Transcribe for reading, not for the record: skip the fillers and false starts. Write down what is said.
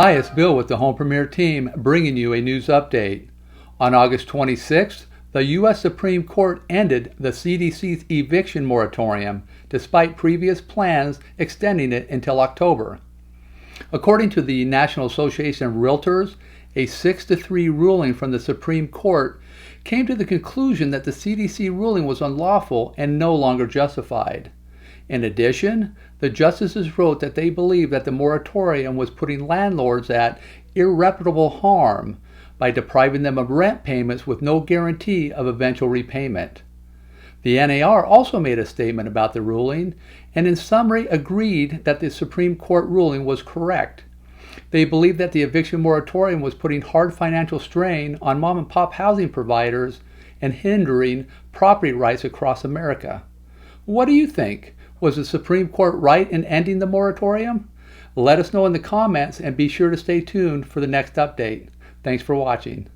Hi, it's Bill with the Home Premier team bringing you a news update. On August 26th, the U.S. Supreme Court ended the CDC's eviction moratorium despite previous plans extending it until October. According to the National Association of Realtors, a 6-3 ruling from the Supreme Court came to the conclusion that the CDC ruling was unlawful and no longer justified. In addition, the justices wrote that they believed that the moratorium was putting landlords at irreparable harm by depriving them of rent payments with no guarantee of eventual repayment. The NAR also made a statement about the ruling and in summary agreed that the Supreme Court ruling was correct. They believed that the eviction moratorium was putting hard financial strain on mom-and-pop housing providers and hindering property rights across America. What do you think? Was the Supreme Court right in ending the moratorium? Let us know in the comments and be sure to stay tuned for the next update. Thanks for watching.